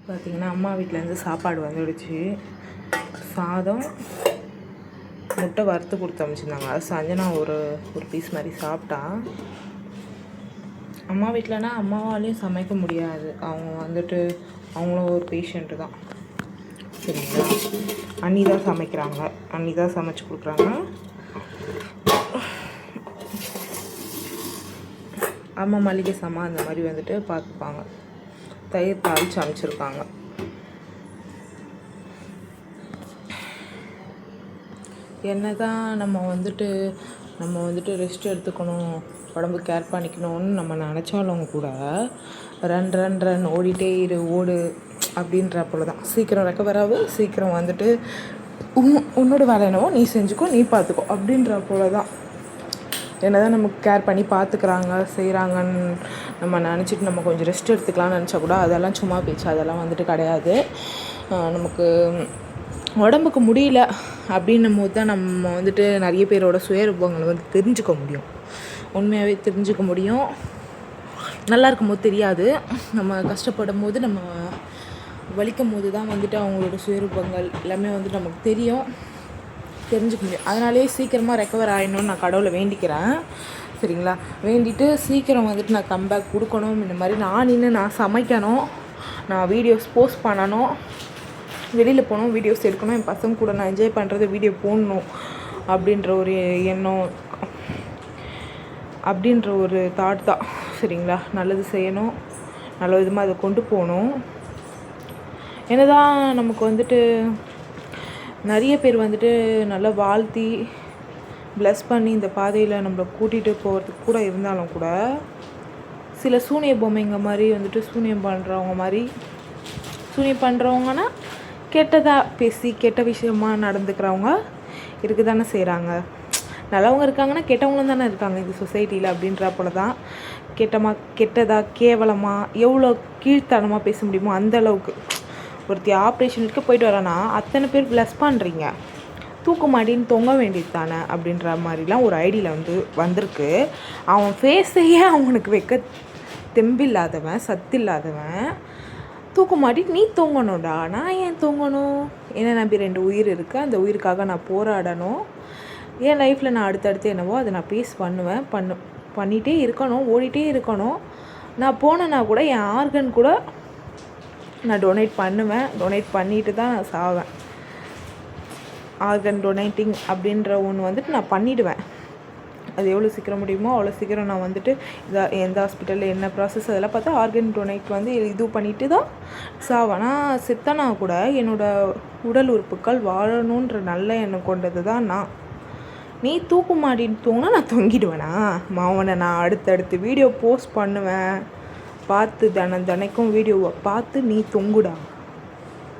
பார்த்திங்கன்னா அம்மா வீட்டிலேருந்து சாப்பாடு வந்துடுச்சு. சாதம், முட்டை வறுத்து கொடுத்து அமைச்சிருந்தாங்க. அது சஞ்சனா ஒரு பீஸ் மாதிரி சாப்பிட்டா. அம்மா வீட்டிலனா அம்மாவாலையும் சமைக்க முடியாது. அவங்க வந்துட்டு அவங்களும் ஒரு பேஷண்ட்டு தான், சரிங்களா. அண்ணி தான் சமைக்கிறாங்க, அண்ணி தான் சமைச்சு கொடுக்குறாங்க. அம்மா மளிகை சாமான் அந்த மாதிரி வந்துட்டு பார்த்துப்பாங்க. தயிர் தாளிச்சு அமைச்சிருக்காங்க. என்ன தான் நம்ம வந்துட்டு ரெஸ்ட் எடுத்துக்கணும், உடம்பு கேர் பண்ணிக்கணும்னு நம்ம நினச்சாலும் கூட ரன் ஓடிட்டே ஓடு அப்படின்ற போல தான். சீக்கிரம் ரெக்கவர் ஆகு, சீக்கிரம் வந்துட்டு உன்னோட வேலை என்னவோ நீ செஞ்சுக்கோ, நீ பார்த்துக்கோ அப்படின்ற போல தான். என்ன தான் நமக்கு கேர் பண்ணி பார்த்துக்கிறாங்க, செய்கிறாங்கன்னு நம்ம நினச்சிட்டு நம்ம கொஞ்சம் ரெஸ்ட் எடுத்துக்கலாம்னு நினச்சா கூட அதெல்லாம் சும்மா பேச்சு, அதெல்லாம் வந்துட்டு கிடையாது. நமக்கு உடம்புக்கு முடியல அப்படின்னும் போது தான் நம்ம வந்துட்டு நிறைய பேரோட சுயரூபங்களை வந்து தெரிஞ்சுக்க முடியும், உண்மையாகவே தெரிஞ்சுக்க முடியும். நல்லா இருக்கும்போது தெரியாது, நம்ம கஷ்டப்படும் போது, நம்ம வலிக்கும் போது தான் வந்துட்டு அவங்களோட சுயரூபங்கள் எல்லாமே வந்துட்டு நமக்கு தெரிஞ்சுக்க முடியும். அதனாலேயே சீக்கிரமாக ரெக்கவர் ஆகிடணும்னு நான் கடவுளை வேண்டிக்கிறேன், சரிங்களா. வேண்டிட்டு சீக்கிரம் வந்துட்டு நான் கம்பேக் கொடுக்கணும். இந்த மாதிரி நான் சமைக்கணும், நான் வீடியோஸ் போஸ்ட் பண்ணணும், வெளியில் போகணும், வீடியோஸ் எடுக்கணும், என் பசங்க கூட நான் என்ஜாய் பண்ணுறது வீடியோ போடணும் அப்படின்ற ஒரு எண்ணம், அப்படின்ற ஒரு தாட் தான், சரிங்களா. நல்லது செய்யணும், நல்ல விதமாக அதை கொண்டு போகணும். என்னதான் நமக்கு வந்துட்டு நிறைய பேர் வந்துட்டு நல்லா வாழ்த்தி ப்ளஸ் பண்ணி இந்த பாதையில் நம்மளை கூட்டிகிட்டு போகிறதுக்கு கூட இருந்தாலும் கூட சில சூனிய பொம்மைங்க மாதிரி வந்துட்டு சூனியம் பண்ணுறவங்கன்னா கெட்டதாக பேசி கெட்ட விஷயமாக நடந்துக்கிறவங்க இருக்க தானே செய்கிறாங்க. நல்லவங்க இருக்காங்கன்னா கெட்டவங்களும் தானே இருக்காங்க இந்த சொசைட்டியில் அப்படின்ற போல தான். கெட்டதாக கேவலமாக எவ்வளோ கீழ்த்தனமாக பேச முடியுமோ அந்தளவுக்கு. ஒருத்தி ஆப்ரேஷனுக்கு போயிட்டு வரானா அத்தனை பேர் ப்ளஸ் பண்ணுறீங்க, தூக்கு மாட்டின்னு தொங்க வேண்டியது தானே அப்படின்ற மாதிரிலாம் ஒரு ஐடியில் வந்திருக்கு. அவன் ஃபேஸையே அவனுக்கு வைக்க தெம்பில்லாதவன், சத்தில்லாதவன் தூக்கு மாட்டிட்டு நீ தொங்கணும்டா. நான் ஏன் தொங்கணும்? என்ன நம்பி 2 உயிர் இருக்குது, அந்த உயிருக்காக நான் போராடணும். என் லைஃப்பில் நான் அடுத்தடுத்து என்னவோ அதை நான் பேஸ் பண்ணிகிட்டே இருக்கணும், ஓடிட்டே இருக்கணும். நான் போனேன்னா கூட என் ஆர்கன் கூட நான் டொனேட் பண்ணுவேன், டொனேட் பண்ணிட்டு தான் நான் சாவேன். ஆர்கன் டொனேட்டிங் அப்படின்ற ஒன்று வந்துட்டு நான் பண்ணிவிடுவேன். அது எவ்வளோ சீக்கிரம் முடியுமோ அவ்வளோ சீக்கிரம் நான் வந்துட்டு எந்த ஹாஸ்பிட்டலில் என்ன ப்ராசஸ் அதெல்லாம் பார்த்தா ஆர்கன் டொனேட் இது பண்ணிவிட்டு தான் சாவேன். நான் செத்தனா கூட என்னோடய உடல் உறுப்புகள் வாழணுன்ற நல்ல எண்ணம் கொண்டது தான் நான். நீ தூக்கு மாட்டின்னு தூங்கினா நான் தொங்கிடுவேனா? மாவனை நான் அடுத்தடுத்து வீடியோ போஸ்ட் பண்ணுவேன், பார்த்து தினைக்கும் வீடியோவை பார்த்து நீ தொங்குடா.